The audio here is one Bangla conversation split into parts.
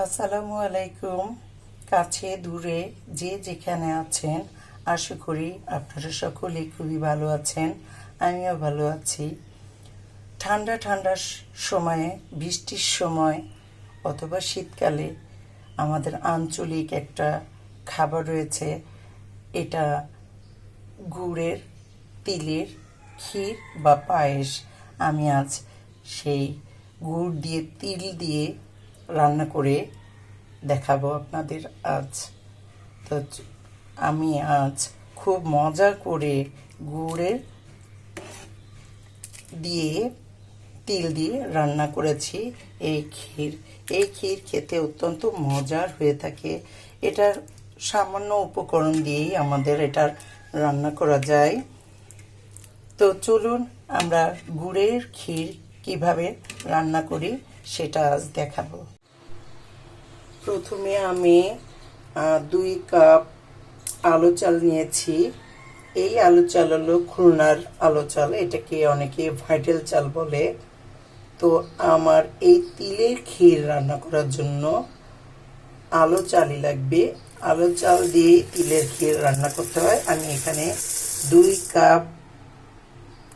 আসসালামু আলাইকুম। কাছে দূরে যে যেখানে আছেন, আশা করি আপনারা সকলেই খুবই ভালো আছেন। আমিও ভালো আছি। ঠান্ডা ঠান্ডা সময়ে, বৃষ্টির সময় অথবা শীতকালে আমাদের আঞ্চলিক একটা খাবার রয়েছে। এটা গুড়ের তিলের ক্ষীর বা পায়েস। আমি আজ সেই গুড় দিয়ে তিল দিয়ে রান্না করে দেখাবো আপনাদের আজ। তো আমি আজ খুব মজা করে গুড়ের দিয়ে তিল দিয়ে রান্না করেছি এই ক্ষীর। এই ক্ষীর খেতে অত্যন্ত মজার হয়ে থাকে। এটার সামান্য উপকরণ দিয়েই আমাদের এটার রান্না করা যায়। তো চলুন আমরা গুড়ের ক্ষীর কিভাবে রান্না করি সেটা আজ দেখাবো। প্রথমে আমি 2 কাপ আলু চাল নিয়েছি। এই আলু চাল হলো খুলনার আলু চাল, এটাকে অনেকে ভাইটাল চাল বলে। তো আমার এই তিলের ক্ষীর রান্না করার জন্য আলু চালই লাগবে। আলু চাল দিয়ে তিলের ক্ষীর রান্না করতে হয়। আমি এখানে 2 কাপ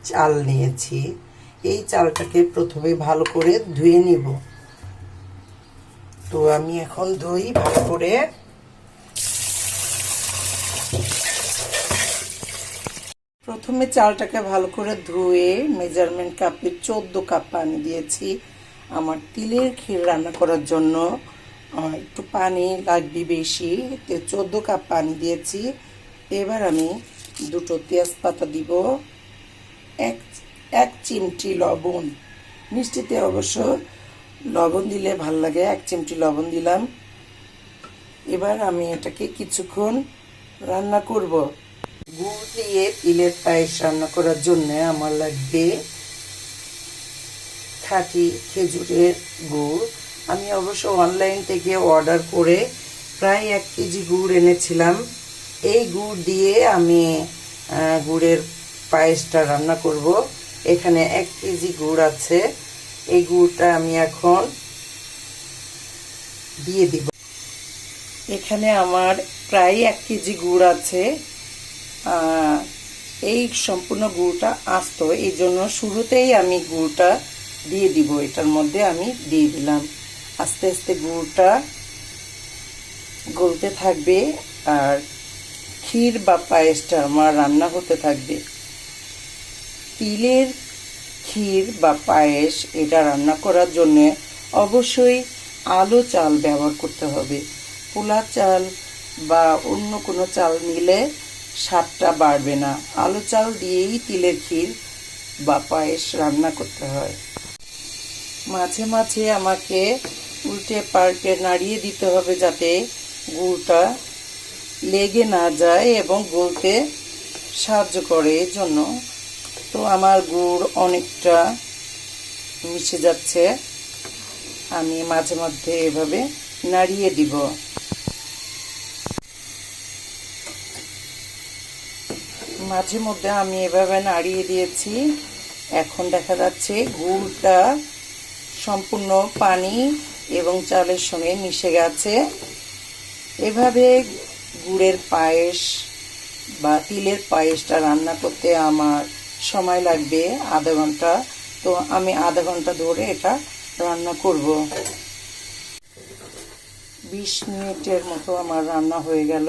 চাল নিয়েছি। এই চালটাকে প্রথমে ভালো করে ধুয়ে নিব। তো আমি এখন ধুই ভালো করে। প্রথমে চালটাকে ভালো করে ধুয়ে মেজারমেন্ট কাপে 14 কাপ পানি দিয়েছি। আমার তিলের ক্ষীর রান্না করার জন্য একটু পানি লাগবে বেশি, 14 কাপ পানি দিয়েছি। এবার আমি 2টো তেজপাতা দিব, এক চিমটি লবণ। মিষ্টিতে অবশ্য লবণ দিলে ভাল লাগে। 1 চিমটি লবণ দিলাম। এবার আমি এটাকে কিছুক্ষণ রান্না করব। গুড় দিয়ে তিলের পায়েস রান্না করার জন্য আমার লাগবে খাঁটি খেজুরের গুড়। আমি অবশ্য অনলাইন থেকে অর্ডার করে প্রায় 1 কেজি গুড় এনেছিলাম। এই গুড় দিয়ে আমি গুড়ের পায়েসটা রান্না করব। এখানে 1 কেজি গুড় আছে। এই গুড়টা আমি এখন দিয়ে দিব। এখানে আমার প্রায় 1 কেজি গুড় আছে। এই সম্পূর্ণ গুড়টা আস্ত, এই জন্য শুরুতেই আমি গুড়টা দিয়ে দিব। এটার মধ্যে আমি দিয়ে দিলাম। আস্তে আস্তে গুড়টা গলতে থাকবে আর ক্ষীর বা পায়েসটা আমার রান্না হতে থাকবে। তিলের ক্ষীর বা পায়েস এটা রান্না করার জন্য অবশ্যই আলো চাল ব্যবহার করতে হবে। পোলা চাল বা অন্য কোনো চাল নিলে স্বাদটা বাড়বে না। আলো চাল দিয়েই তিলের ক্ষীর বা পায়েস রান্না করতে হয়। মাঝে মাঝে আমাকে উল্টে পাল্টে নাড়িয়ে দিতে হবে যাতে গুড়টা লেগে না যায় এবং গলতে সাহায্য করে এর জন্য। তো আমার গুড় অনেকটা মিশে যাচ্ছে। আমি মাঝে মধ্যে এভাবে নাড়িয়ে দিব। মাঝে মধ্যে আমি এভাবে নাড়িয়ে দিয়েছি। এখন দেখা যাচ্ছে গুড়টা সম্পূর্ণ পানি এবং চালের সঙ্গে মিশে গেছে। এভাবে গুড়ের পায়েস বা তিলের পায়েসটা রান্না করতে আমার সময় লাগবে আধা ঘন্টা। তো আমি আধা ঘন্টা ধরে এটা রান্না করব। 20 মিনিটের মতো আমার রান্না হয়ে গেল।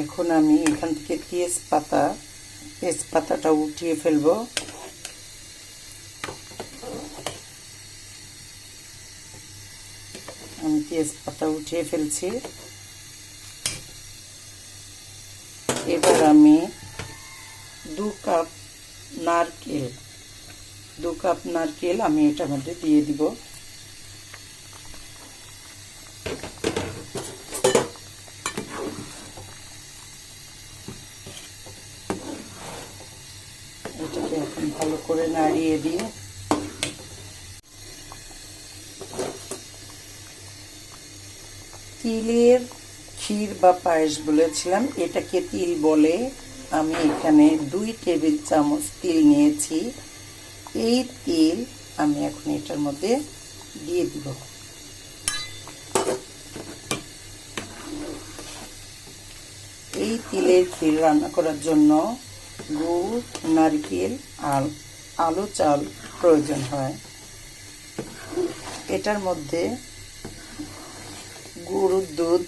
এখন আমি এখান থেকে তেজপাতাটা উঠিয়ে ফেলব। আমি তেজপাতা উঠিয়ে ফেলছি। এবার আমি 2 কাপ নারকেল আমি এটার মধ্যে দিয়ে দিব। এটাকে এখন ভালো করে নাড়িয়ে দিই। তিলের ক্ষীর বা পায়েস বলেছিলাম, এটাকে তিল বলে। আমি এখানে 2 টেবিল চামচ তিল নিয়েছি। এই তিল আমি এখন এটার মধ্যে দিয়ে দিব। এই তিলের ক্ষীর রান্না করার জন্য গুড়, নারকেল আর আলো চাল প্রয়োজন হয়। এটার মধ্যে গরুর দুধ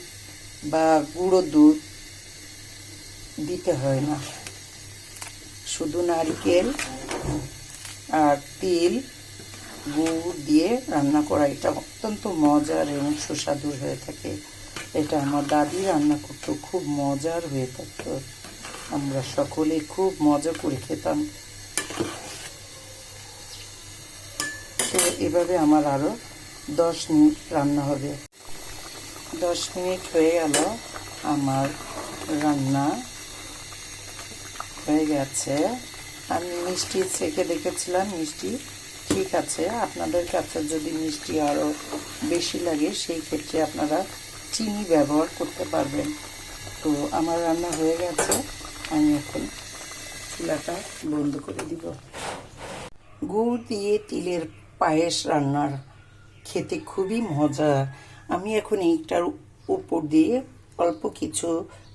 বা গুঁড়ো দুধ দিতে হয় না, শুধু নারকেল আর তিল, গুড় দিয়ে রান্না করা এটা অত্যন্ত মজার এবং সুস্বাদু হয়ে থাকে। এটা আমার দাদি রান্না করতো, খুব মজার হয়ে থাকতো, আমরা সকলে খুব মজা করে খেতাম। তো এভাবে আমার আরও 10 মিনিট রান্না হবে। 10 মিনিট হয়ে গেল, আমার রান্না হয়ে গেছে। আমি মিষ্টি ছেঁকে দেখেছিলাম, মিষ্টি ঠিক আছে। আপনাদের কাছে যদি মিষ্টি আরও বেশি লাগে সেই ক্ষেত্রে আপনারা চিনি ব্যবহার করতে পারবেন। তো আমার রান্না হয়ে গেছে, আমি এখন চুলাটা বন্ধ করে দিব। গুড় দিয়ে তিলের পায়েস রান্নার খেতে খুবই মজা। আমি এখন এইটার উপর দিয়ে অল্প কিছু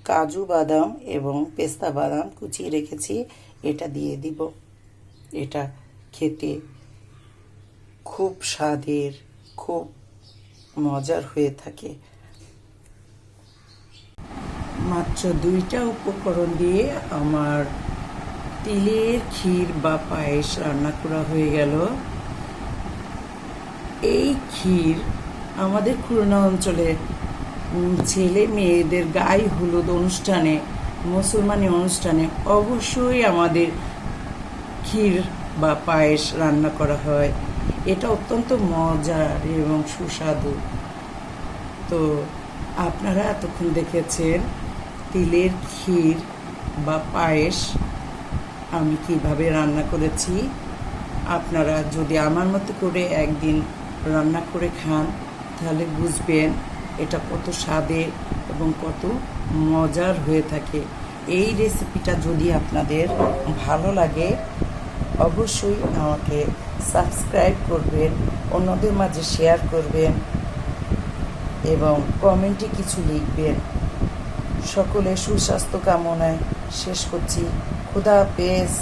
কাজু বাদাম এবং পেস্তা বাদাম কুচিয়ে রেখেছি, এটা দিয়ে দিব। এটা খেতে খুব স্বাদের, খুব মজার হয়ে থাকে। মাত্র 2টা উপকরণ দিয়ে আমার তিলের ক্ষীর বা পায়েস রান্না করা হয়ে গেল। এই ক্ষীর আমাদের খুলনা অঞ্চলে ছেলে মেয়েদের গায়ে হলুদ অনুষ্ঠানে, মুসলমানি অনুষ্ঠানে অবশ্যই আমাদের ক্ষীর বা পায়েস রান্না করা হয়। এটা অত্যন্ত মজার এবং সুস্বাদু। তো আপনারা এতক্ষণ দেখেছেন তিলের ক্ষীর বা পায়েস আমি কিভাবে রান্না করেছি। আপনারা যদি আমার মতো করে একদিন রান্না করে খান তাহলে বুঝবেন এটা কত স্বাদের এবং কত মজার হয়ে থাকে। এই রেসিপিটা যদি আপনাদের ভালো লাগে অবশ্যই আমাকে সাবস্ক্রাইব করবেন, অন্যদের মাঝে শেয়ার করবেন এবং কমেন্টে কিছু লিখবেন। সকলে সুস্বাস্থ্য কামনায় শেষ করছি। খুদা হাফেজ।